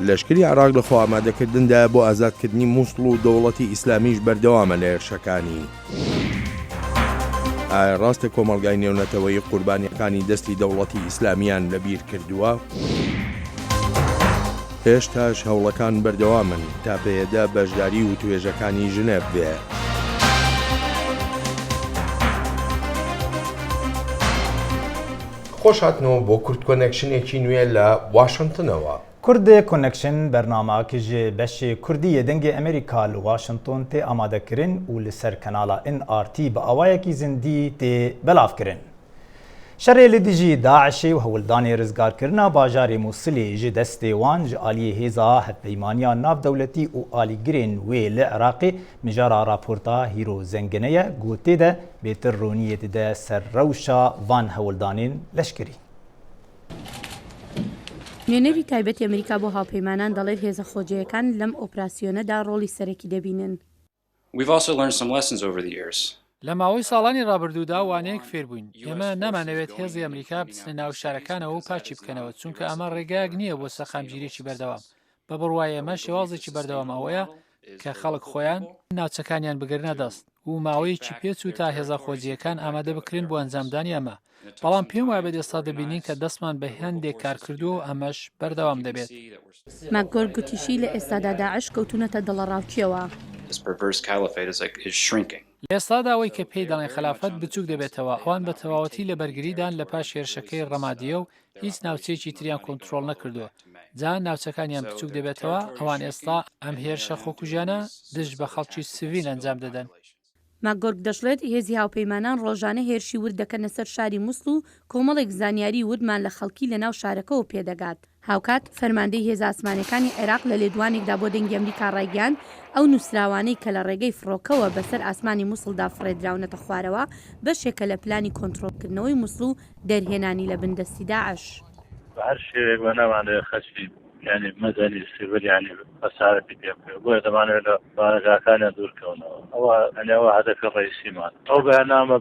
لەشکری عێراق لە خۆ ئامادەکردندا بۆ ئازادکردنی مووسڵ و دەوڵەتی ئیسلامیش بەردەوامە لە هێرشەکانی. ئایا ڕاستە کۆمەڵگای نێونەتەوەی قوربانیەکانی دەستی دەوڵەتی ئیسلامیان لەبیر کردووە؟ هێشتاش هەوڵەکان بەردەوامن تا پێیەدا بەشداری و توێژەکانی ژنێڤ بێ. خۆش هاتنەوە بۆ کورد کۆنێکشنێکی نوێ لە واشنگتنەوە. کورد کۆنێکشن بەرنامەیەکی ji بەشی کوردی دەنگی ئەمریکا لە واشنگتن تێ ئامادەکردن و لەسەر کەناڵا NRT بە ئاوایەکی زیندی تێ بەلافکردن. شەڕێ لە دژی داعشی و هەوڵدانی ڕزگارکردنا باژارێ مووسڵێ ji destê wan ji aliyê hêza hevpeymaniya navdewletî û alîgirên wê li Iraqê mijara raporta Hîro Zengine ye gotê de bêtir roniyê dide ser rewşa van hewldanên leşkerî. نوێنەری تایبەتی ئەمریکا بۆ هاوپەیمانان دەڵێت هێزە خۆجیەکان لەم ئۆپراسیۆنەدا ڕۆڵی سەرەکی دەبینن. لە ماوەی ساڵانی ڕابردوودا وانەیەک فێربووین. ئێمە نامانەوێت هێزی ئەمریکا بچنە ناو شارەکانەوە و پاچی بکەنەوە چونکە ئەمە ڕێگایەک نییە بۆ سەرخامگیریی بەردەوام. بە بڕوای ئێمە شێوازێکی بەردەوام ئەوەیە کە خەڵک خۆیان ناوچەکانیان بگرنە دەست و ماوەیەکی پێچ و تا هێزە خۆجیەکان ئامادە بکرێن بۆ ئەنجامدانی ئەمە. بەڵام پێم وایە بە ئێستا دەبینین کە دەستمان بە هەندێک کار کردو و ئەمەش بەردەوام دەبێت. ماکگۆر گوتیشی لە ئێستادا داعش کەوتونەتە دڵەڕاوچیەوە. لە ئێستادا ئەوەی کە پێی دەڵێن خلافەت بچووک دەبێتەوە ئەوان بە تەواوەتی لە بەرگریدان لە پاش هێرشەکەی ڕەمادیە و هیچ ناوچەیەکی تریان کۆنتترۆل نەکردووە. جا ناوچەکانیان بچووک دەبێتەوە ئەوان ئێستا ئەم هێرشە خۆکوژانە دژ بە خەڵکی سڤیل ئەنجام دەدەن. ماگۆرگ دەژڵێت هێزی هاوپەیمانان ڕۆژانە هێرشی ورد دەکەنە سەر شاری مووسڵ و کۆمەڵێک زانیاری وردمان لە خەڵکی لە ناو شارەکەەوە پێدەگات. هاوکات فەرماندەی هێزە ئاسمانەکانی عێراق لە لێدوانێکدا بۆ دەنگی ئەمریکا ڕایگەیاند ئەو نووسراوانەی کە لە ڕێگەی فڕۆکەوە بەسەر ئاسمانی مووسڵدا فڕێدراونەتە خوارەوە بەشێکە لە پلانی کۆنتترۆلکردنەوەی مووسڵ و دەرهێنانی لە بندەستی داعش. هەر شێوێک بە نامانەوێت خەچی يعني مدني سيفل يعني خسارة بديم بوي طبعا لو بارك كان دور كونه هو يعني هو هدف الرئيسي مال او برنامه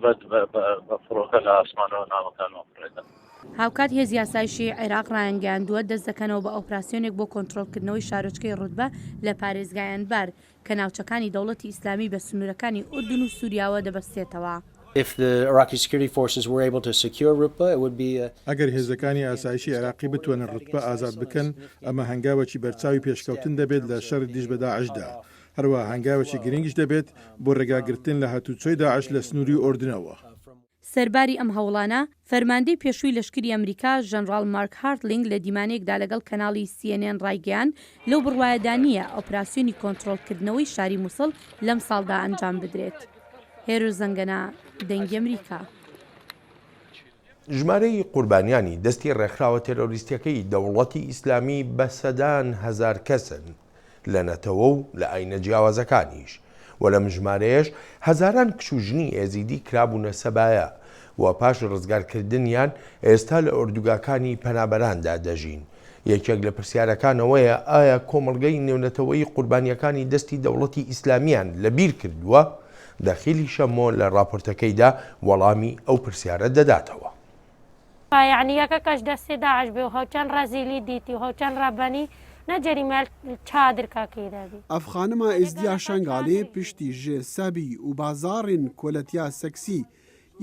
بفروق الاسمان ونام كان مفردا هاوکات هێزی یاسایشی عێراق ڕایانگەیاندووە دەست دەکەنەوە بە ئۆپراسیۆنێک بۆ کۆنتترۆلکردنەوەی شارۆچکەی ڕوتبە لە پارێزگایانبار کە ناوچەکانی دەوڵەتی ئیسلامی بە سنوورەکانی ئوردون و سووریاوە دەبەستێتەوە. ئەگەر هێزەکانی ئاسایشی عێراقی بتوانن ڕوتبە ئازاد بکەن ئەمە هەنگاوەکی بەرچاوی پێشکەوتن دەبێت لە شەڕ دیش بە داعشدا. هەروە هەنگاوەکی گرنگیش دەبێت بۆ ڕێگاگرتن لە هاتوچۆی داعش لە سنووری ئوردنەوە. سەرباری ئەم هەوڵانە فەرماندەی پێشووی لەشکری ئەمریکا ژەنڕال مارک هارتلینگ لە دیمانەیەکدا لەگەڵ کەناڵی CNN ڕایگەیاند لەو بڕوایەدانیە ئۆپراسیۆنی کۆنتترۆلکردنەوەی شاری مووسڵ لەم ساڵدا ئەنجام بدرێت. هێرو زەنگەنە دەنگی ئەمریکا. ژمارەی قوربانیانی دەستی ڕێکخراوە تێرۆریستیەکەی دەوڵەتی ئیسلامی بە سەدان هەزار کەسن لە نەتەوە و لە ئاینە جیاوازەکانیش و لەم ژمارەیەش هەزاران کشوژنی ئێزیدی کرابوونە سەبایە و پاش ڕزگارکردنیان ئێستا لە ئوردوگاکانی پەنابەراندا دەژین. یەکێک لە پرسیارەکانەوەیە ئایا کۆمەڵگەی نێونەتەوەی قوربانیەکانی دەستی دەوڵەتی ئیسلامیان لەبیر کردووە؟ داخلی شەمۆ لە راپۆرتەکەیدا وەڵامی ئەو پرسیارە دەداتەوە. یعنی یەکەکەش دەستی داعش بێ و هەوچەند ڕەزیلی دیتی و هەوچەند ڕەبەنی نەجەریمەل چادرکاکەی دەبی. ئەفخانما ئێزدیا شەنگالێ پشتی ژێ سەبی و بازاڕین کۆلەتیا سەکسی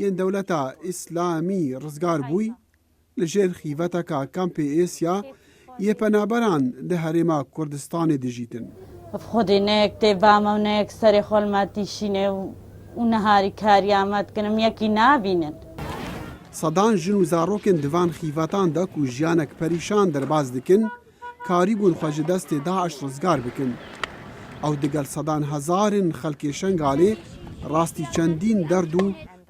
یەن دەولەتە ئیسلامی ڕزگار بووی لەژێر خیڤەتەکە کەمپێ ئێسیا یە پەنابەران لە هەرێما کوردستانی دژیتن. خودێنەیەک تێبامەونەیەک سەرێ خۆڵماتیشینێ و نەهاری کاریامەتکردم یەکی نابینن. سەدان ژن و زارۆکن دیوان خیڤەتاندا و ژیانێک پەریشان دەرباز دکن کاری بوون خۆ ji destê Daesh rizgar bikin. Ew digel sedan hezarên xelkê Şengalê rastî çendîn derd û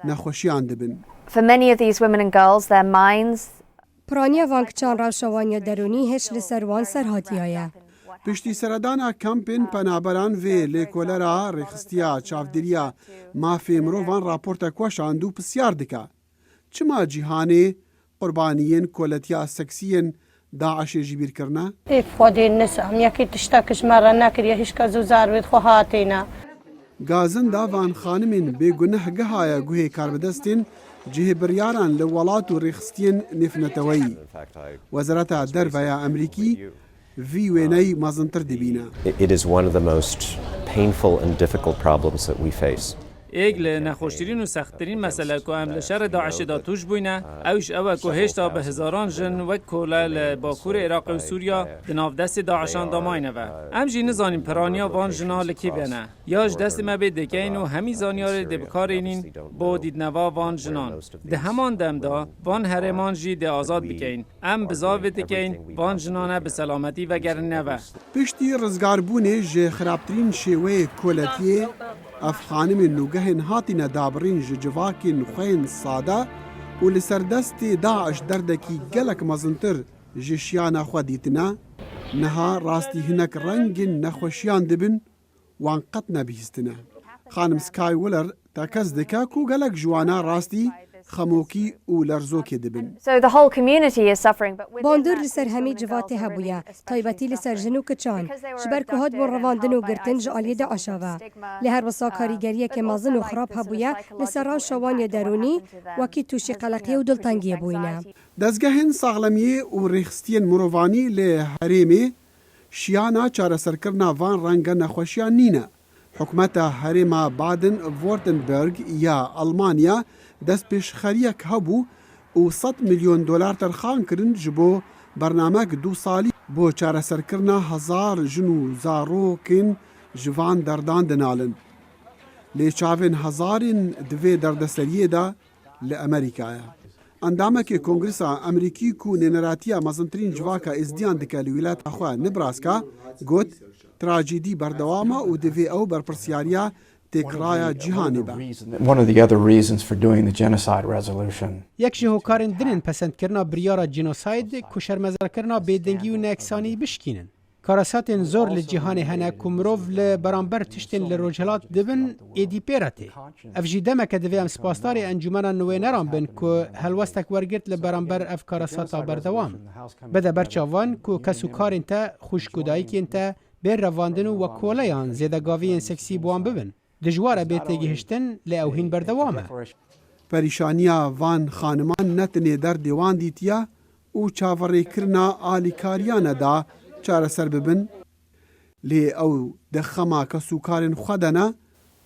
nexweşiyan dibin. For many of these women and girls, their minds Piraniya van kiçan rewşewaniya derûnî hêç li ser wan serhatiya ye. Piştî seredana kampên penaberan vê lêkolera rêxistiya çavdiriya mafê mirovan raportek weşand û pisyar dike. Çima cîhanê qurbaniyên koletiya seksiyên داعشê jî bîrkirine? Xwedê nisam yekî tiştekî ji me re nekiriye hîç kes û zarvê xwe hatîne. Gazin da van xanimên bêguneh gihaya guhê karbidestên cihê biryaran li welat û rêxistiyên nêfneteweyî. Wezareta Derveya Emerîkî ڤی وێنەی مەزنتر دەبینە. It is one of the most painful and difficult problems that we face. ایک ل نخوشترین و سختترین مسئله که هم لشر داعش دا توش بوینه اوش اوه که هشتا به هزاران جن و کوله لباکور عراق و سوریا دناف دست داعشان داماینه و هم جی نزانیم پرانیا وان جنا لکی بینه یاش دست ما به دکین و همی زانیار دبکارینین با دیدنوا وان جنان ده همان دم دا وان هرمان جی ده آزاد بکین ام بزاوه دکین وان جنانه به سلامتی و گرنه و پشتی رزگاربونه جه خرابترین شیوه کولتیه افخانم نوگهن هاتینا دابرین جواکین خوین ساده و لسردست داعش دردکی گلک مزنتر جشیانا خودیتنا نها راستی هنک رنگ نخوشیان دبن وان قط نبیستنا خانم سکای ولر تاکز دکا کو گلک جوانا راستی خموکی و لرزوکی دبن. باندور لسر همی جواته هبویا تایبتی لسر جنو کچان جبر که هاد بون رواندن و گرتن جعالی دا عشاوه لهر وسا کاریگریه که مازن و خراب هبویا لسر راو شوانی درونی وکی توشی قلقیه و دلتنگیه بوینه. دزگهن ساغلمیه و ریخستین مروانی لحریمه شیانا چاره سرکرنا وان رنگ نخوشیان نینه. حکومت هرما بادن وورتنبرگ یا آلمانیا دست پیش خریک هبو و 100 میلیون دلار ترخان کرن جبو برنامه 2 سالی بو چاره سرکرنا هزار جنو زاروکن جوان دردان دنالن لی چاوین هزارین دوی دردسریه دا لامریکایا اندامه که کنگرس امریکی کو ننراتیا مزنترین جواکا ازدیان دکه لویلات اخواه نبراسکا گوت تراجیدی بردوامه و دوی او برپرسیاریا تکرای جهانی با. One of the other reasons for doing the genocide resolution. یک جهوکارن دنن پسند کرنا بریارا جنوساید کشرمزار کرنا بیدنگی و نکسانی بشکینن. کاراساتن زور لجهان هنه کمروف لبرانبر تشتن لروجهلات دبن ایدی پیراتی. افجی دمک دوی ام سپاسداری انجمن نوی نران بن که هلوستک ورگرت لبرانبر اف کاراساتا بردوام. بده برچاوان که کسو کارن تا خوشکودایی کن تا بیر رواندن و کولیان زیدگاوی سکسی بوان ببن. دجواره بیتگی هشتن لأوهین بردوامه. پریشانیا وان خانمان نتنی در دیوان دیتیا و چاوری کرنا آلیکاریان دا چاره سر ببن لی او دخما کسوکارن خودنا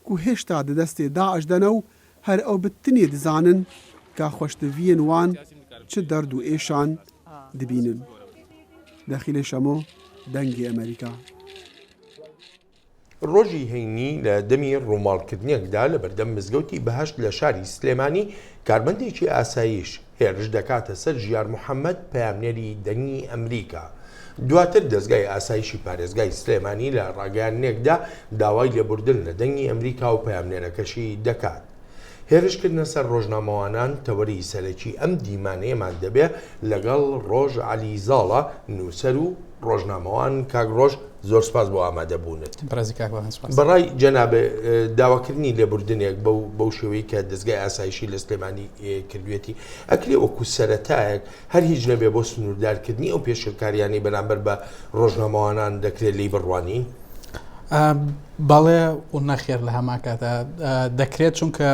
که هشتا دست داعش دنو هر او بتنی دزانن که خوشتوین وان چه درد و ایشان دبینن. داخل شمو دنگی امریکا. ڕۆژی هەینی لە دەمی ڕووماڵکردنیەکدا لە بەردەم مزگەوتی بەهەشت لە شاری سلێمانی کارمەندێکی ئاسایش هێرش دەکاتە سەر ژیار محەممەد پەیامنێری دەنگی ئەمریکا. دواتر دەستگای ئاسایشی پارێزگای سلێمانی لە ڕاگەیانێکدا داوای لێبوردن لە دەنگی ئەمریکا و پەیامنێرەکەشی دەکات. هێرشکردنە سەر ڕۆژنامەوانان تەوەری سەرەکی ئەم دیمانەیەمان دەبێ لەگەڵ ڕۆژ عەلیزاڵە نووسەر و ڕۆژنامەوان کاگڕۆژ زۆر سپاس بۆ ئامادەبوونت. بەڕای جەنابێ داواکردنی لێبوردنێک بەو شێوەیە کە دەستگای ئاسایشی لە سلێمانی کردوێتی ئەکرێ وەکو سەرەتایەک هەر هیچ نەبێ بۆ سنووردارکردنی ئەو پێشکاریانی بەرامبەر بە ڕۆژنامەوانان دەکرێت لی بڕوانی؟ بەڵێ و نەخێر لە هەمان کاتە دەکرێت چونکە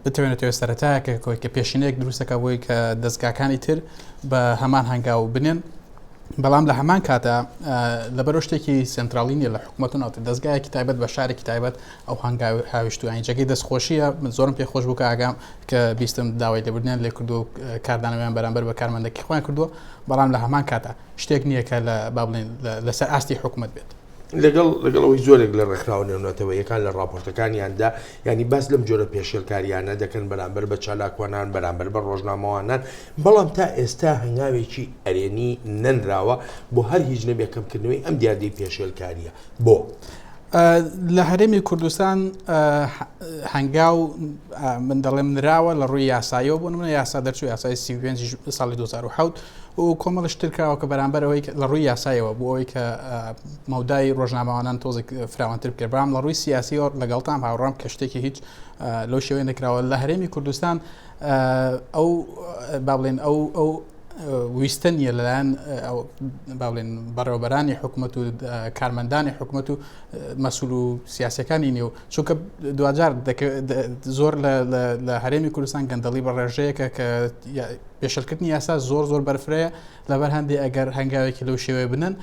بتوێنێتەوە سەرەتایەکە کە پێشینەیەک دروستەکە بۆی کە دەستگاکانی تر بە هەمان هەنگاو بنێن بەڵام لە هەمان کاتە لەبەرۆ شتێکی سنترالی نیە لە حکوومەت و ناوتە دەستگایەکی تایبەت بە شارێکی تایبەت ئەو هەنگاوی هاویشتووە ئەنجەکەی دەستخۆشیە زۆرم پێخۆش بوو کە ئاگام کە بیستم داوای لێبوردنیان لێ کردو و کاردانەوەیان بەرامبەر بە کارمەندێکی خۆیان کردووە بەڵام لە هەمان کاتە شتێک نییە کە لە با بڵێن لەسەر ئاستی حکوومەت بێت. لەگەڵەوەی زۆرێک لە ڕێکخراوە نێونەتەوە یەکان لە راپۆرتەکانیاندا ینی باس لەم جۆرە پێشێلکاریانە دەکەن بەرامبەر بە چالاکوانان بەرامبەر بە ڕۆژنامەوانان بەڵام تا ئێستا هەنگاوێکی ئەرێنی نەنراوە بۆ هەر هیچ نەبێکەمکردنەوەی ئەم دیاردەی پێشێلکاریە بۆ لە هەرێمی کوردستان هەنگاو من دەڵێم نراوە لە ڕووی یاساییەوە بۆ نمونە یاسا دەرچوو یاسای 35 ساڵی 2007 و کۆمەڵ شترکراوە کە بەرامبەرەوەی لە ڕووی یاسایەوە بۆ ئەوەی کە مەودای ڕۆژنامەوانان تۆزێک فراوانتر بکرێت بەڵام لە ڕووی سیاسیەوە لەگەڵتان هاوڕام کە شتێکی هیچ لەو شێوەیە نەکراوە لە هەرێمی کوردستان ئەو با بڵێن ئەو ویستە نیە لەلایەن باڵێن بەڕێوەبەرانی حکوومەت و کارمەندانی حکوومەت و مەسوول و سیاسەکانی نیە و چونکە دوجار زۆر لە هەرێمی کوردستان گەندەڵی بە ڕێژەیەکە کە پێشەلکردنی یاسا زۆر بەرفرەیە لەبەر هەندێک ئەگەر هەنگاوێکی لەو شێوەیە بنن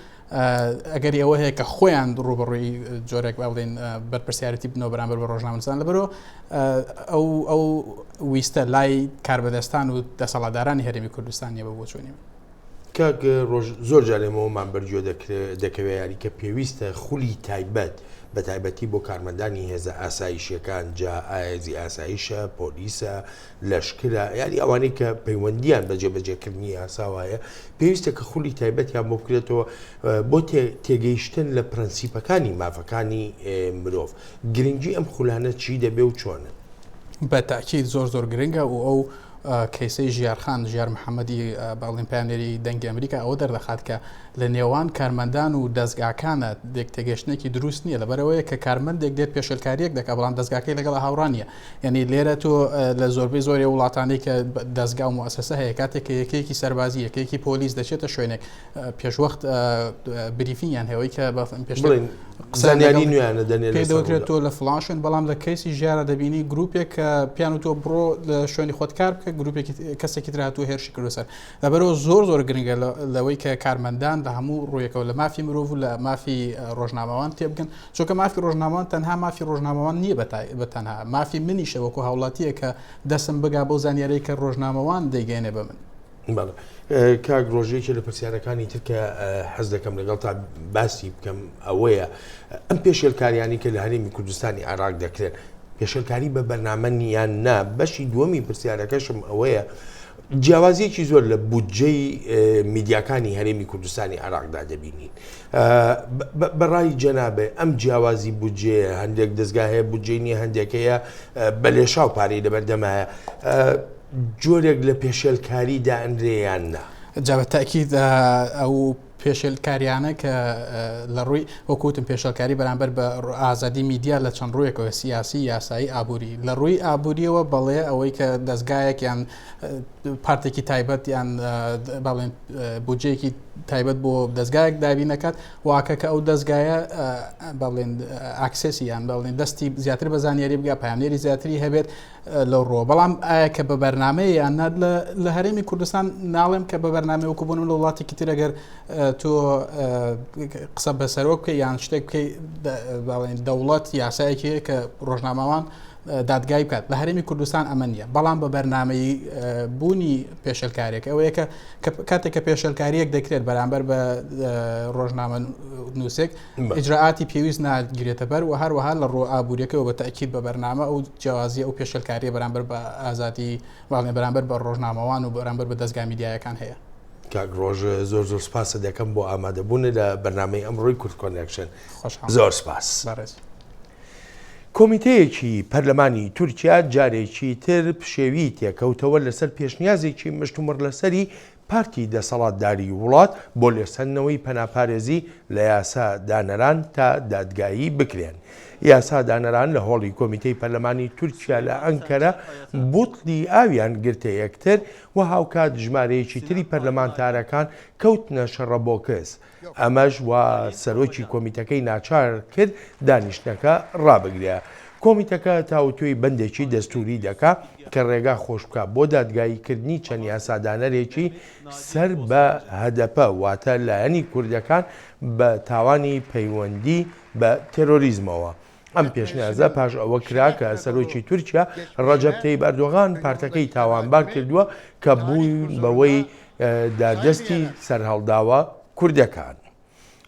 ئەگەر ئەوە هەیە کە خۆیان ڕوبڕووی جۆرێک باڵێن بەرپرسیارەتی بنەوە بەرامبەر بە ڕۆژنامەنووسان لەبەرەوە ئەو ویستە لای کاربەدەستان و دەسەڵاتدارانی هەرێمی کوردستان نیە بە بۆ چۆنی کاک زۆر جارێمەوەمان بەرجۆ دەکەوێت یاریکە پێویستە خولی تایبەت بە تایبەتی بۆ کارمەندانی هێزە ئاسایشیەکان جا ئایزی ئاسایشە پۆلیسە لەشکرە یاری ئەوانەی کە پەیوەندیان بە جێبەجێکردنی یاساوایە پێویستە کە خولی تایبەتیان بۆ بکرێتەوە بۆ تێگەیشتن لە پرەنسیپەکانی مافەکانی مرۆڤ گرنگی ئەم خولانە چی دەبێ و چۆنە بە تاکید زۆر گرنگە و ئەو کەیسەی ژیارخان ژیار محەممەدی باڵین پایانێری دەنگی ئەمریکا ئەوە دەردەخات کە لە نێوان کارمەندان و دەستگاکانە تێگەشتێکی دروست نییە لەبەرەوەیە کە کارمەندێک دێت پێشلکاریەک دەکات بەڵام دەستگاکەی لەگەڵ هاوڕانیە یعنی لێرە تۆ لە زۆربەی زۆری وڵاتانی کە دەستگا و موسسە هەیە کاتێک کە یەکێکی سەربازی یەکێکی پۆلیس دەچێتە شوێنێک پێشوەخت بریفینیان هەوەی کە قسانیاری نوێیانە دەنێت تۆ لە فلاشن بەڵام لە کەیسی ژیارە دەبینی گروپێک کە پیان و تۆ بڕۆ لە شوێنی خۆتکار بکە گروپێکی کەسێکی ترهاتوو هێرشی کردوسەر لەبەرەوە زۆر گرنگە لەوەی کە کارمەندان لە هەموو ڕوویەکەوە لە مافی مرۆڤ و لە مافی ڕۆژنامەوان تێبگەن چونکە مافی ڕۆژنامەوان تەنها مافی ڕۆژنامەوان نییە بەتەنها مافی منیشە وەکو هاوڵاتیە کە دەسم بگا بۆ زانیارەی کە ڕۆژنامەوان دەیگەێنێ بە من کاک ڕۆژەیەکی لە پرسیارەکانی ترکە حەز دەکەم لەگەڵ تا باسی بکەم ئەوەیە ئەم پێشێلکاریانی کە لە هەرێمی کوردستانی عێراق دەکرێت پێشێلکاری بە بەرنامە نیان نا بەشی دووەمی پرسیارەکەشم ئەوەیە جیاوازیەکی زۆر لە بودجەی میدیاکانی هەرێمی کوردستانی عێراقدا دەبینین بەڕای جەنابێ ئەم جیاوازی بودجێ هەندێک دەستگا هەیە بودجەی نیە هەندێکەیە بە لێشاو پارەی لەبەردەمایە جۆرێک لە پێشێلکاریدا ئەنرێیان نا جا بە تاکید ئەو پێشێلکاریانە کە لە ڕووی وەکوتم پێشێلکاری بەرامبەر بە ئازادی میدیا لە چەند ڕوویەکەوە سیاسی یاسایی ئابووری لە ڕووی ئابووریەوە بەڵێ ئەوەی کە دەستگایەک یان پارتێکی تایبەت یان باڵێن بودجەیەکی تایبەت بۆ دەستگایەک دابینەکات واکە کە ئەو دەستگایە باڵێن ئاکسسی یان باڵێن دەستی زیاتر بە زانیاری بگا پایانێری زیاتری هەبێت لەو ڕۆ بەڵام ئایا کە بە بەرنمەیە یان نات لە هەرێمی کوردستان ناڵێم کە بە بەرنامە وەکو بوون لە وڵاتێکی تر ئەگەر تۆ قسە بەسەرۆ بکەی یان شتێک بکەی باڵێن دەوڵەت یاسایەکی کە ڕۆژنامەوان دادگای بکات لە هەرێمی کوردستان ئەمە نیە بەڵام بە بەرنامەی بوونی پێشەلکارێک ئەوەیە کە کاتێک کە پێشەلکاریەک دەکرێت بەرامبەر بە ڕۆژنامە نووسێک ئیجراعاتی پێویست ناگرێتە بەر و هەروەها لە ڕۆ ئابوووریەکەەوە بە تاکید بە بەرنامە ئەو جیاوازی ئەو پێشەلکاریە بەرامبەر بە ئازادی باڵێ بەرامبەر بە ڕۆژنامەوان و بەرامبەر بە دەستگا میدیایەکان هەیە کاک ڕۆژ زۆر سپاسە دەکەم بۆ ئامادەبوون لە بەرنامەی ئەمڕۆی کورد کۆنێکشن زۆر سپاس. کۆمیتەیەکی پەرلەمانی تورکیا جارێکی تر پشێوی تێکەوتەوە لەسەر پێشنیازێکی مشتومڕ لەسەری پارتی دەسەڵاتداری وڵات بۆ لێسەندنەوەی پەناپارێزی لە یاسا دانەران تا دادگایی بکرێن. یاسا دانەران لە هۆڵی کۆمیتەی پەرلەمانی تورکیا لە ئەنکەرە بوتڵی ئاویان گرتە یەکتر و هاوکات ژمارەیەکی تری پەرلەمانتارەکان کەوتنە شەڕە بۆ کەس. ئەمەش و سەرۆکی کۆمیتەکەی ناچار کرد دانیشتەکە ڕابگرێ. کۆمیتەکە تاوتوی بەندێکی دەستوری دەکا کە ڕێگا خۆش بکە بۆ دادگاییکردنی چەند یاسادانەرێکی سەر بە هەدەپە واتە لایەنی کوردەکان بە تاوانی پەیوەندی بە تێرۆریزمەوە. ئەم پێشنیازە پاش ئەوە کرا کە سەرۆکی تورکیا ڕەجەب تەیب ئەردۆغان پارتەکەی تاوانبار کردووە کە بوون بەوەی دادەستی سەرهەڵداوە کوردەکان.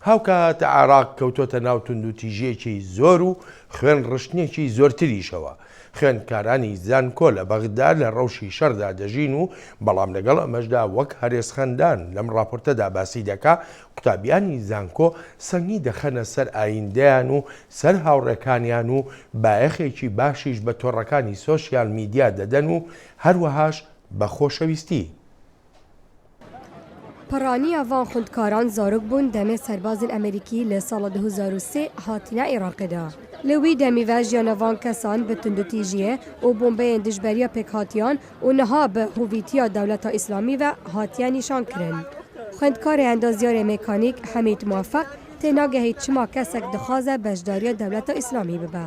هاوکات عێراق کەوتۆتە ناو توندوتیژێکی زۆر و خوێن ڕشتنێکی زۆرتریشەوە. خوێندکارانی زانکۆ لە بەغدا لە ڕەوشی شەردا دەژین و بەڵام لەگەڵ ئەمەشدا وەک هەرێسخەندان لەم راپۆرتەدا باسی دەکا قوتابیانی زانکۆ سەنگی دەخەنە سەر ئایندەیان و سەر هاوڕێکانیان و بایەخێکی باشیش بە تۆڕەکانی سۆشیال میدیا دەدەن و هەروەهاش بە خۆشەویستی. پڕانیە وان خوندکاران زارۆک بوون دەمێ سەربازن ئەمریکی لە ساڵە 2003 هاتینە عێراقدا. لەوی دەمیڤە ژیانەوان کەسان بە توندوتیژیە و بۆمبەیەن دژبەریە پێکهاتیان و نەها بە هوڤیتیا دەولەتە ئیسلامی و هاتیە نیشان کرن. خوێندکارێ ئەندازیارێ مێکانیک حەمید موافق تێناگەهی چما کەسێک دخوازە بەشداریە دەولەتە ئیسلامی ببە.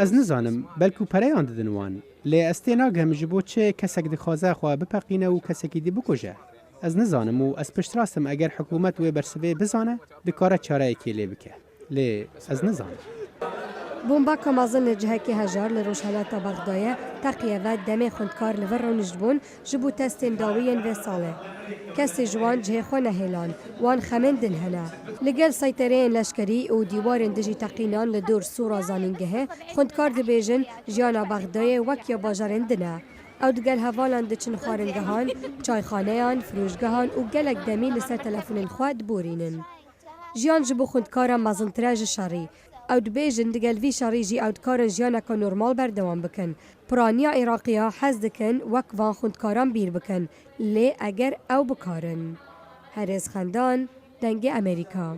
Ez nizanim belkû pereyan didin wan lê ez tê nagem ji bo çê kesek dixwaze xwe bipeqîne û kesekî dî bikuje. Ez nizanim û ez piştrast im eger hikûmet wê bersivê bizane dikare çareyekê lê bike. Lê ez nizanim. بۆمبا مازن لە جهەکی هەژار لە ڕۆژهەلاتە بەغدایە تەقیەوە دەمێ خوندکار لەڤەر ڕۆنیشت بوون ji بۆ تەستên dawiyên vê salê. Kesê ji wan cihê xwe nehêlan, wan xemên din hene. Li gel saytereyên leşkerî û dîwarên dijî teqînan li dor sûra zanîngehê, xwendkar dibêjin jiyana Bexdayê wek ya bajarên din e. Ew di gel hevalan diçin xwaringehan, çayxaneyan, firûjgehan û gelek demî li ser telefonên xwe diborînin. Jiyan ji bo xwendkara mezintre ji şerî. Ew dibêjin digel vî şerî jî ew dikarin jiyaneka normal berdewam bikin. Piraniya Iraqîya hez dikin wek van xwendkaran bîr bikin, lê eger ew bikarin. Herêz xendan, dengê Amerîka.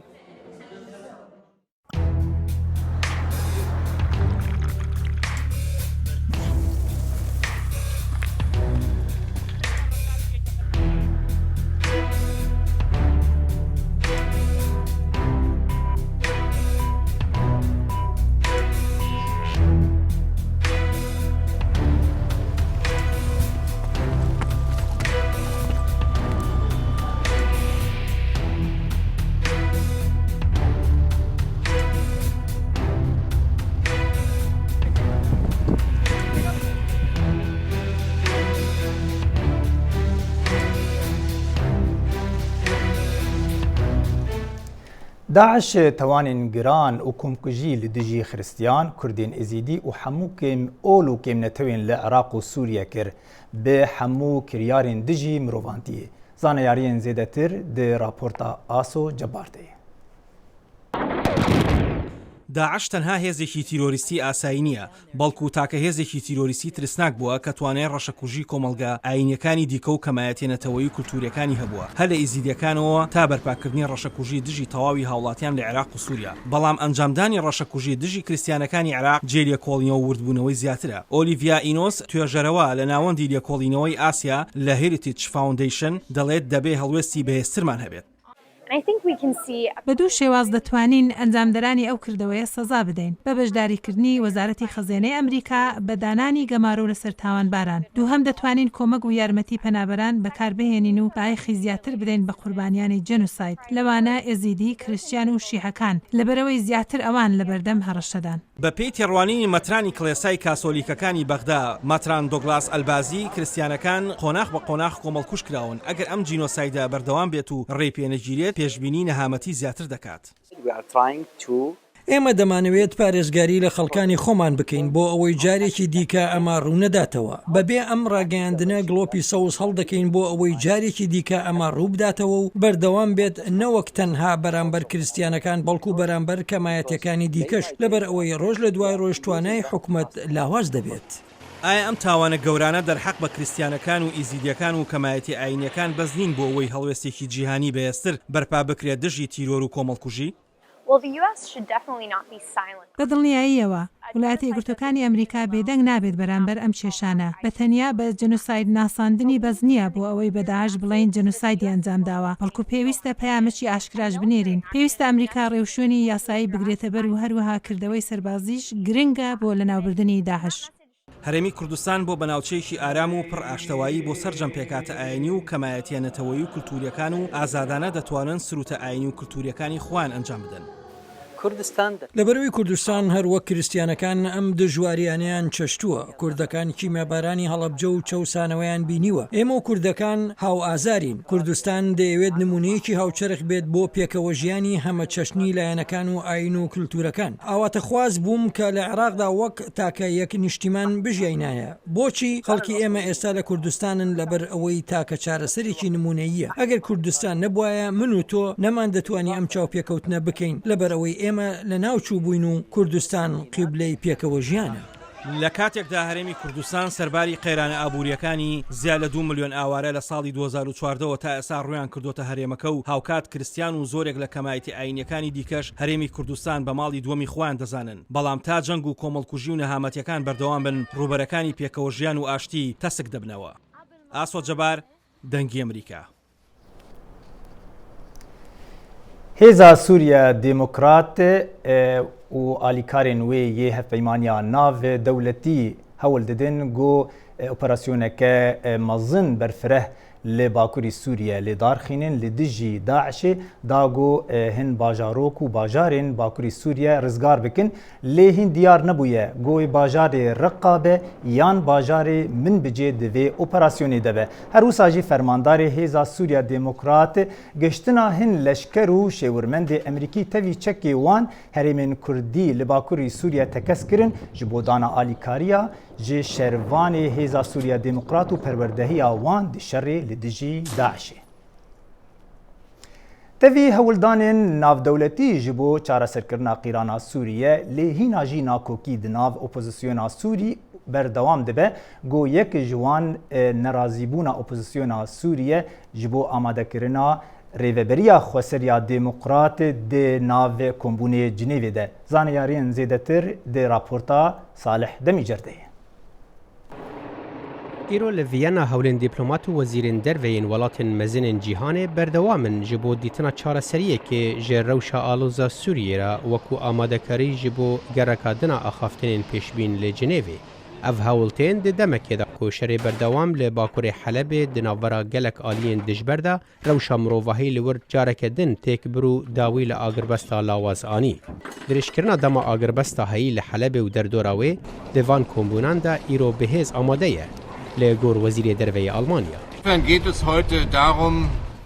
داعش توانین گران و کمکجی لدجی خریستیان کردین ازیدی و حمو کم اولو کم نتوین لعراق و سوریه کر به حمو کریارین دجی مروانتیه زانیارین زیده تر ده راپورتا آسو جبارده. داعش تەنها هێزێکی تیرۆریستی ئاسایی نییە بەڵکو تاکە هێزێکی تیرۆریستی ترسناک بووە کە توانای ڕەشەکوژی کۆمەلگا ئاینیەکانی دیکە و کەمایەتێنەتەوەی و کولتوریەکانی هەبووە هە لە ئیزیدیەکانەوە تا بەرپاکردنی ڕەشەکوژی دژی تەواوی هاوڵاتیان لە عێراق و سووریا بەڵام ئەنجامدانی ڕەشەکوژی دژی کریستیانەکانی عێراق جێ لێکۆڵینەوە و وردبوونەوەی زیاترە ئۆلیڤیا ئینۆس توێژەرەوە لە ناوەندی لێکۆڵینەوەی ئاسیا لە هێریتیج فاوندیشن دەڵێت دەبێ هەڵوێستی بەهێزترمان هەبێت. بە دوو شێواز دەتوانین ئەنجامدەرانی ئەو کردەوەیە سەزا بدەین بە بەشداریکردنی وەزارەتی خەزێنەی ئەمریکا بە دانانی گەمارۆ لەسەر تاوانباران دووهەم دەتوانین کۆمەک و یارمەتی پەنابەران بەکاربهێنین و بایخی زیاتر بدەین بە قوربانیانی جەنوساید لەوانە ئێزیدی کریستیان و شیعەکان لەبەرەوەی زیاتر ئەوان لە بەردەم هەڕەشەدان. بە پێی تێڕوانینی مەترانی کڵێسای کاسۆلیکەکانی بەغدا ماتران دۆگلاس ئەلبازی کریستیانەکان قۆناغ بە قۆناغ کۆمەڵکوش کراون ئەگەر ئەم جینۆسایدا بەردەوام بێت و ڕێپێنەگیرێت پێشبینی نەهامەتی زیاتر دەکات. ئێمە دەمانەوێت پارێزگاری لە خەڵکانی خۆمان بکەین بۆ ئەوەی جارێکی دیکە ئەمە ڕوونەداتەوە بەبێ ئەم ڕاگەیاندنە گڵۆپی سەوز هەڵدەکەین بۆ ئەوەی جارێکی دیکە ئەمە ڕووبداتەوە و بەردەوام بێت نەوەک تەنها بەرامبەر کریستیانەکان بەڵکو بەرامبەر کەمایەتەکانی دیکەش لەبەر ئەوەی ڕۆژ لە دوای ڕۆژ توانای حکومەت لاواز دەبێت. ئایا ئەم تاوانە گەورانە دەرحەق بە کریستیانەکان و ئیزیدیەکان و کەمایەتی ئاینیەکان بەس نین بۆ ئەوەی هەڵوێستێکی جیهانی بەهێزتر بەرپا بکرێت دژی تیرۆر و کۆمەڵکوژی؟ بە دڵنیاییەوە وڵاتە یەکگرتوەکانی ئەمریکا بێدەنگ نابێت بەرامبەر ئەم کێشانە بەتەنیا بە جەنوساید ناساندنی بەز نییە بۆ ئەوەی بە داعش بڵین جەنوسایدی ئەنجام داوە بەڵکو پێویستە پەیامەکی ئاشکراش بنێرین پێویستە ئەمریکا ڕێوشوێنی یاسایی بگرێتە بەر و هەروەها کردەوەی سەربازیش گرنگە بۆ لەناوبردنی داعش. هەرێمی کوردستان بۆ بەناوچەیەکی ئارام و پڕ ئاشتەوایی بۆ سەرجەم پێکاتە ئاینی و کەمایەتیانەتەوەی و کولتوریەکان و ئازادانە دەتوانن سروتە ئاینی و کولتوریەکانی خۆیان ئەنجام بدەن. لەبەرەوەی کوردستان هەروەک کریستیانەکان ئەم دژواریانیان چەشتووە کوردەکان کیمەبارانی هەڵەبجە و چەوسانەوەیان بینیوە ئێمە و کوردەکان هاو ئازارین کوردستان دەیەوێت نمونەیەکی هاوچەرخ بێت بۆ پێکەوە ژیانی هەمە چەشنی لایەنەکان و ئاین و کولتورەکان ئاواتە خواز بووم کە لە عێراقدا وەک تاکە یەک نیشتیمان بژیاینایە بۆچی خەڵکی ئێمە ئێستا لە کوردستانن لەبەر ئەوەی تاکە چارەسەرێکی نمونەییە ئەگەر کوردستان نەبوایە من و تۆ نەمان دەتوانی ئەم چاو پێکەوتنە بکەین لەبەر ئەوەی ئێمە لە ناوچوو بووین و کوردستان قیبلەی پێکەوە ژیانە. لە کاتێکدا هەرێمی کوردستان سەرباری قەیرانە ئابوووریەکانی زیاد لە 2 ملیۆن ئاوارە لە ساڵی 2014 تا ئێستا ڕویان کردوتە هەرێمەکە و هاوکات کریستیان و زۆرێک لە کەمایەتی ئاینیەکانی دیکەش هەرێمی کوردستان بە ماڵی دووەمی خۆیان دەزانن، بەڵام تا جەنگ و کۆمەڵکوژی و نەهامەتیەکان بەردەوام بن ڕوبەرەکانی پێکەوە ژیان و ئاشتی تەسک دەبنەوە. ئاسۆ جەبار، دەنگی ئەمریکا. هێزا سووریا دێموکرات و ئالیکارên wê yê hevpeymaniya nav dewletî hewl didin got operasyoneke mezin berfireh li Bakurê Sûriye lê darxînin li dijî Daişê da got hin bajarok û bajarên Bakurê Sûriye rizgar bikin lê hîn diyar nebûye got bajarê Reqa be yan bajarê min bicê di vê operasyonê de be. Her wisa jî fermandarê Hêza Sûriya Demokrat geştina hin leşker û şêwirmendê Emerîkî tevî çekê wan herêmên Kurdî li Bakurê Sûriye tekes kirin ji bo dana alîkariya ji şervanê Hêza Sûriya Demokrat û perwerdehiya wan di şerê li dijî Daişê. Tevî hewildanên navdewletî ji bo çareserkirina qîrana Sûriye lê hîna jî nakokî di nav opozisyona Sûrî berdewam dibe got yek ji wan nerazîbûna opozisyona Sûriye ji bo amadekirina rêveberiya Xweseriya Demokrat di navê Kombûnê Cinêvê de. Zaneyariyên zêdetir di raporta Salih Demîcerdeyê. îro li Viyana hewlên dîplomat û wezîrên derveyên welatên mezinên cîhanê berdewam in ji bo dîtina çareseriyekê ji rewşa aloza Sûriyê re wekû amadekarî ji bo gereka dina axaftinên pêşbîn lê Cinêvê. Ev hewltên di demekê de ku şerê berdewam li Bakurê Helebê di navbera gelek aliyên dijber de rewşa mirovahî li wir careke din têk bir û dawî li agirbesta lawaz anî. Dirêjkirina dema agirbesta heyî li Helebê û derdora wê di van kombûnan de îro bihêz amade ye. لێ گۆر وەزیرê derveyê Almanya.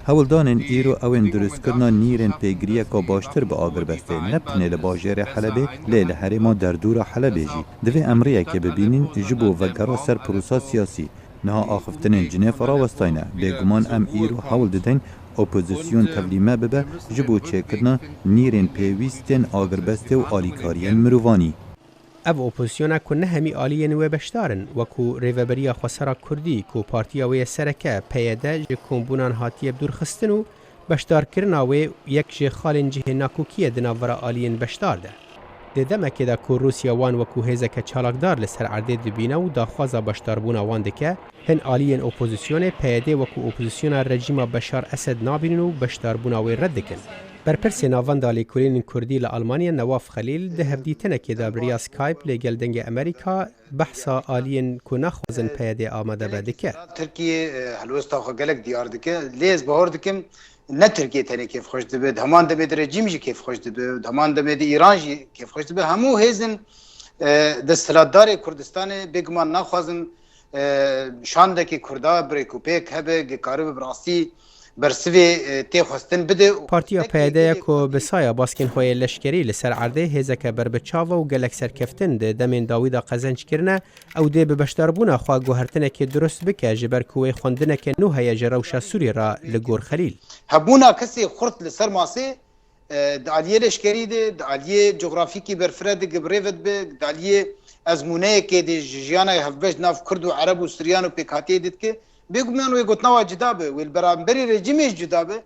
هەوڵدانên îro ew ên durustkirina nîrên pêgiriyeka baştir bi agirvestê nepine li bajêrê Helebê lê li herêma derdora Helebê jî divê emriyekê bibînin ji bo vegera ser prosa siyasî niha axiftinên Cinêv rawestayne bêguman em îro hewl didin opozisyon tevlîme bibe ji bo çêkirina nîrên pêwîstên agirvestê û alîkariyên mirovanî. Ev opozisyona ku ne hemî aliyên wê beşdar in wekû rêveberiya Xwesera Kurdî ku partiya wê sereke PYD ji kombûnan hatiye bidûrxistin û beşdarkirina wê yek ji xalên cihê nakokiyê di navbera aliyên beşdar de. Di demekê de ku Rûsya wan wekû hêzeke çalakdar li ser erdê dibîne û daxwaza beşdarbûna wan dike, hin aliyên opozisyonê PYD wekû opozisyona rejîma Beşar Esed nabînin û beşdarbûna wê red dikin. Berpirsê navenda lêkolînên Kurdî li Almanya Nawaf Xelîl di hevdîtinekê de biriya Skype lê geldengê Amerîka behsa aliyên ku naxwazin PYD amade be dike. Tirkiye helwesta xwe gelek diyar dike. Lêz bahor dikim ne Tirkiye tenê kêfxweş dibe, heman demê de rejîm jî kêfxweş dibe, heman demê de İran jî kêfxweş dibe. Hemû hêzin desthilatdarê Kurdistanê bêguman naxwazin şandekî Kurda birêkûpêk hebe gekarî bi rastî Partiya PYD ku bi saya baskên xwe yê leşkerî li ser erdê hêzeke berbiçava û gelek serkeftin di demên dawî de qezenc kirine ew dê bi beşdarbûna xwe guhertinekê durust bike ji ber ku wê xwendineke nû heye ji rewşa Sûrî re li gor Xelîl. Hebûna kesê xurt li ser masê di aliyê leşkerî de di aliyê coğrafîkî berfireh de gibrêvet be di aliyê ezmûneyekê de ji jiyana hevbeş nav Kurd û Ereb û Suryan û pêkhatiyê dike. بێگومان وێ گوتنەوە جدا بێ وێ بەرامبەری رێژیمێش جدا بێ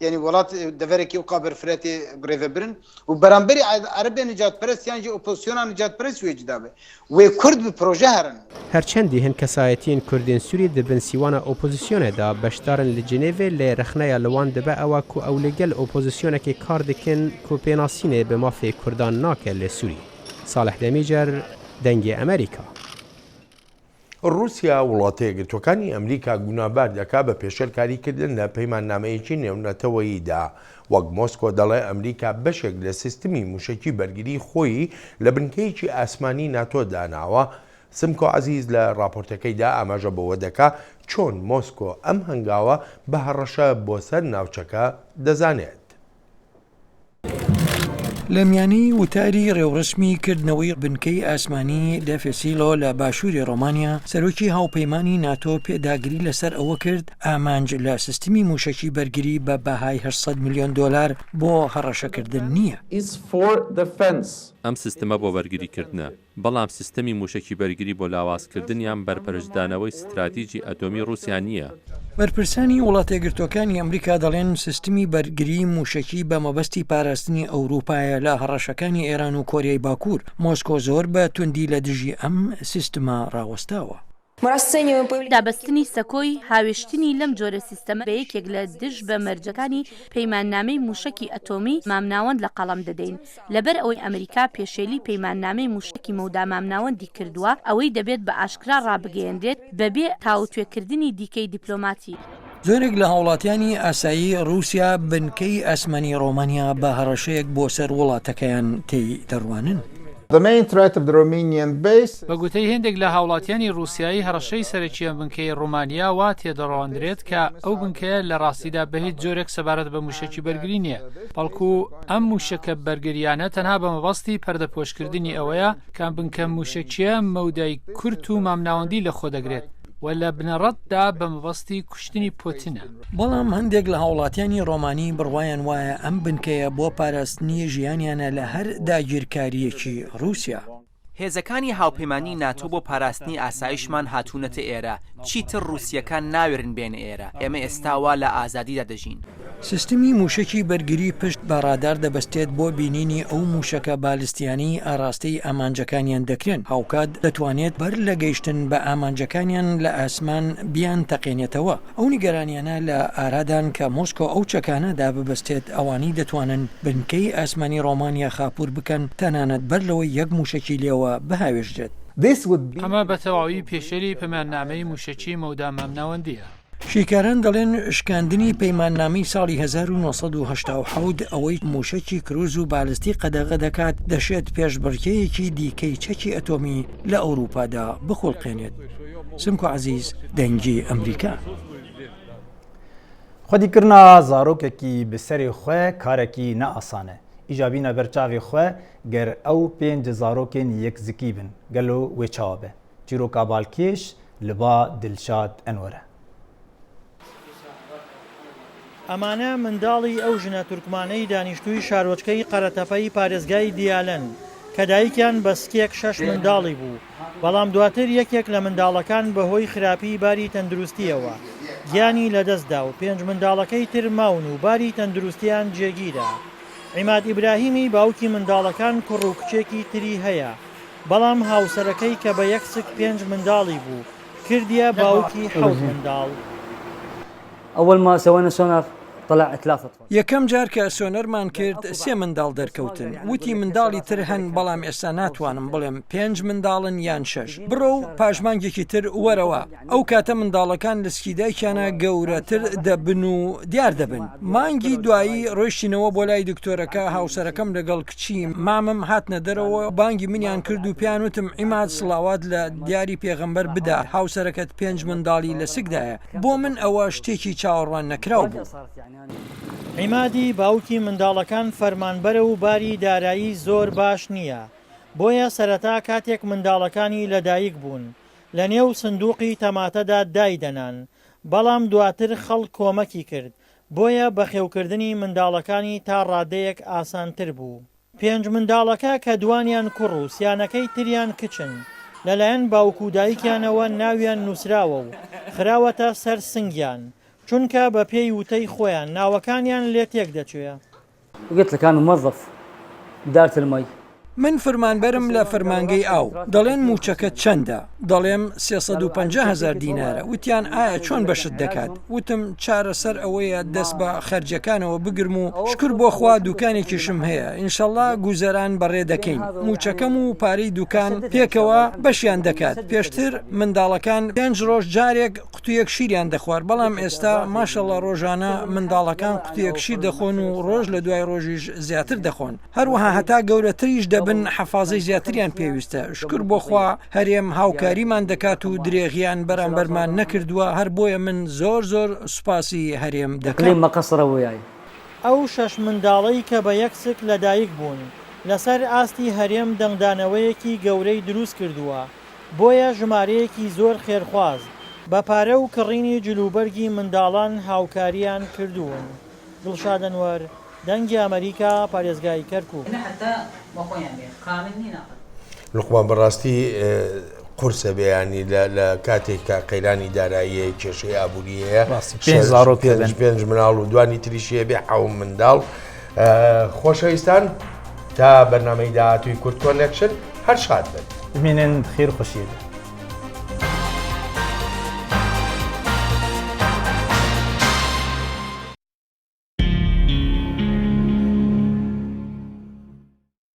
یعنی وڵات دەڤەرێکی وقا بەرفرەتێ برێڤە برن و بەرامبەری عەربێ نجاتپەرست یان ئۆپۆزیسیۆنا نجاتپەرست وێ جدا بێ وێ کورد bi proje herin. Herçendî hin kesayetiyên Kurdên Sûrî dibin sîwana opozisyonê de beşdarin li Cinêvê lê rexneya li wan dibe ewa ku ew li gel opozisyonekê kar dikin ku pênasînê bi mafê Kurdan nake li Sûrî. Salih Demîcer, Dengê Amerîka. رووسیا وڵاتەیە گرتوەکانی ئەمریکا گونابار دەکا بە پێشەرکاریکردن لە پەیماننامەیەکی نێونەتەوەییدا وەک مۆسکۆ دەڵێ ئەمریکا بەشێک لە سیستمی موشکی بەرگری خۆی لە بنکەیەکی ئاسمانی ناتۆ داناوە. سمکۆ عەزیز لە راپۆرتەکەیدا ئاماژە بەوە دەکا چۆن مۆسکۆ ئەم هەنگاوە بە هەڕەشە بۆ سەر ناوچەکە دەزانێت. لە میانی وتاری ڕێوڕسمی کردنەوەی بنکەی ئاسمانی دەفێسیلۆ لە باشووری ڕۆمانیا سەرۆکی هاوپەیمانی ناتۆ پێداگری لەسەر ئەوە کرد ئامانج لە سیستمی موشکی بەرگری بە بەهای 800 میلیۆن دلار بۆ هەڕەشەکردن نییە. ئەم سیستەمە بۆ بەرگریکردنە بەڵام سیستەمی موشکی بەرگری بۆ لاوازکردنیان بەرپەرشدانەوەی استراتیژی ئەتۆمی رووسیا نییە. بەرپرسانی وڵاتە یەکگرتووەکانی ئەمریکا دەڵێن سیستمی بەرگری موشکی بە مەبەستی پاراستنی ئەوروپایە لە هەڕەشەکانی ئێران و کۆریای باکوور. مۆسکۆ زۆر بە توندی لە دژی ئەم سیستمە ڕاوەستاوە. دابەستنی سەکۆی هاوێشتنی لەم جۆرە سیستەمە بە یەکێک لە دژ بە مەرجەکانی پەیماننامەی موشکی ئەتۆمی مامناوەند لە قەڵەم دەدەین. لەبەر ئەوەی ئەمریکا پێشێلی پەیماننامەی موشکی مەودا مامناوەندی کردووە، ئەوەی دەبێت بە ئاشکرا ڕابگەیەندرێت بەبێ تاوتوێکردنی دیکەی دیپلۆماتی. زۆرێک لە هاوڵاتیانی ئاسایی رووسیا بنکەی ئاسمانی ڕۆمانیا بە هەڕەشەیەک بۆ سەر وڵاتەکەیان تێی دەڕوانن. بە گوتەی هێندێک لە هاوڵاتیانی رووسایی هەڕەشەی سەرەکیە بنکەی ڕۆمانیا وا تێدەڕوانرێت کە ئەو بنکەیە لە ڕاستیدا بە هیچ جۆرێک سەبارەت بە موشکی بەرگری نییە، بەڵکو ئەم موشکە بەرگریانە تەنها بە مەبەستی پەردەپۆشکردنی ئەوەیە کە بنکە موشکیە مەودای کورت و مامناوەندی لە خۆ دەگرێت و لە بنەڕەتدا بە مەبەستی کوشتنی پۆتینە. بەڵام هەندێک لە هاوڵاتیانی ڕۆمانی بڕوایان وایە ئەم بنکەیە بۆ پاراستنی ژیانیانە لە هەر داگیرکاریەکی رووسیا. هێزەکانی هاوپەیمانی ناتۆ بۆ پاراستنی ئاسایشمان هاتوونەتە ئێرە، چیتر رووسیەکان ناوێرن بێنە ئێرە، ئێمە ئێستاوا لە ئازادیدا دەژین. سیستمی موشکی بەرگری پشت بە ڕادار دەبەستێت بۆ بینینی ئەو موشکە بالستیانی ئاراستەی ئامانجەکانیان دەکرێن. هاوکات دەتوانێت بەر لە گەیشتن بە ئامانجەکانیان لە ئاسمان بیان تەقێنێتەوە. ئەو نیگەرانیانە لە ئارادان کە مۆسکۆ ئەو چەکانەدا ببەستێت ئەوانی دەتوانن بنکەی ئاسمانی ڕۆمانیا خاپور بکەن، تەنانەت بەر لەوەی یەک موشکی لێوە بەهاوێژدرێت. ئەمە بە تەواوی پێشێلی پەیماننامەی موشکی مەودا مامناوەندیە. شیکاران دەڵێن شکاندنی پەیماننامەی ساڵی 1970 ئەوەی موشکی کروز و بالستی قەدەغە دەکات دەشێت پێشبڕکەیەکی دیکەی چەکی ئەتۆمی لە ئەوروپادا بخۆڵقێنێت. سمکۆ عزیز، دەنگی ئەمریکا. خودیکردنا زارۆکێکی بسەری خوێ کارێکی نەئاسانە. ئیجابینە بەرچاوی خوێ گەر ئەو 5 زارۆکên یەک زیکی بن گەلو وێ چاوە بێ. چیرۆکا بالکێش li ba Dilşad Enwere. ئەمانە منداڵی ئەو ژنە تورکمانەی دانیشتووی شارۆچکەی قەرەتەپەی پارێزگای دیالەن کە دایکیان بە سکێک 6 منداڵی بوو، بەڵام دواتر یەکێک لە منداڵەکان بەهۆی خراپی باری تەندروستیەوە گیانی لەدەستدا و 5 منداڵەکەی تر ماون و باری تەندروستیان جێگیرە. عیماد ئیبراهیمی باوکی منداڵەکان کوڕ و کچێکی تری هەیە، بەڵام هاوسەرەکەی کە بە یەک سک 5 منداڵی بوو کردیە باوکی 7 منداڵ. أول ما سوينا سونار طلع 3 یەکەم جار کە سۆنەرمان کرد 3 منداڵ دەرکەوتن، وتی منداڵی تر هەن، بەڵام ئێستا ناتوانم بڵێم 5 منداڵن یان 6. بڕۆ و پاشمانگێکی تر وەرەوە. ئەو کاتە منداڵەکان لە سکیدایکیانە گەورەتر دەبن و دیار دەبن. مانگی دوایی ڕۆیشتینەوە بۆ لای دکتۆرەکە، هاوسەرەکەم لەگەڵ کچی مامم هاتنە دەرەوە، بانگی منیان کرد و پیان وتم عیماد سڵاوات لە دیاری پێغەمبەر بدا، هاوسەرەکەت 5 منداڵی لە سکدایە. بۆ من ئەوە شتێکی چاوەڕوان نەکراو بوو. عیمادی باوکی منداڵەکان فەرمانبەرە و باری دارایی زۆر باش نییە، بۆیە سەرەتا کاتێک منداڵەکانی لەدایک بوون لە نێو سندوقی تەماتەدا دایدەنان، بەڵام دواتر خەڵک کۆمەکی کرد، بۆیە بەخێوکردنی منداڵەکانی تا ڕادەیەک ئاسانتر بوو. 5 منداڵەکە کە دوانیان کوڕ و سیانەکەی تریان کچن، لەلایەن باوکو دایکیانەوە ناویان نووسراوە و خراوەتە سەر سنگیان، چونکە بە پێی وتەی خۆیان ناوەکانیان لێ تێک دەچوێ. وقلت لك أنا موظف إدارة المي. من فەرمانبەرم لە فەرمانگەی ئاو، دەڵێن موچەکە چەندە؟ دەڵێم 350,000 دینارە. وتیان ئایا چۆن بەشت دەکات؟ وتم چارەسەر ئەوەیە دەست بە خەرجەکانەوە بگرم و شکر بۆ خوا دوکانێکیشم هەیە، ئینشەڵڵا گوزەران بەڕێ دەکەین. موچەکەم و پارەی دوکان پێکەوە بەشیان دەکات. پێشتر منداڵەکان 5 ڕۆژ جارێک قوتویەک شیریان دەخوارد، بەڵام ئێستا ماشەڵڵا ڕۆژانە منداڵەکان قوتویەک شیر دەخۆن و ڕۆژ لە دوای ڕۆژیش زیاتر دەخۆن. هەروەها هەتا گەورەتریش دەبن حەفازەی زیاتریان پێویستە. شکر بۆ خوا هەرێم هاوکاریمان دەکات و درێغیان بەرامبەرمان نەکردووە، هەر بۆیە من زۆر سوپاسی هەرێم دەکەم. ئەو 6 منداڵی کە بە یەک سک لەدایک بوون لەسەر ئاستی هەرێم دەنگدانەوەیەکی گەورەی دروست کردووە، بۆیە ژمارەیەکی زۆر خێرخواز بە پارە و کڕینی جلوبەرگی منداڵان هاوکاریان کردوون. دڵشاد ئەنوەر، دەنگی ئەمریکا، پارێزگای کەرکووک. لقمان بەڕاستی قورسە بەیانی لە کاتێک کە قەیرانی داراییە کێشەی ئابوووریەیە 5 مناڵ و دوانی تریشیە بێ حەوم منداڵ. خۆشەویستان تا بەرنامەی داهاتووی کورد کۆنێکشن هەر شاد بن. بمێنن خێر خۆشیە.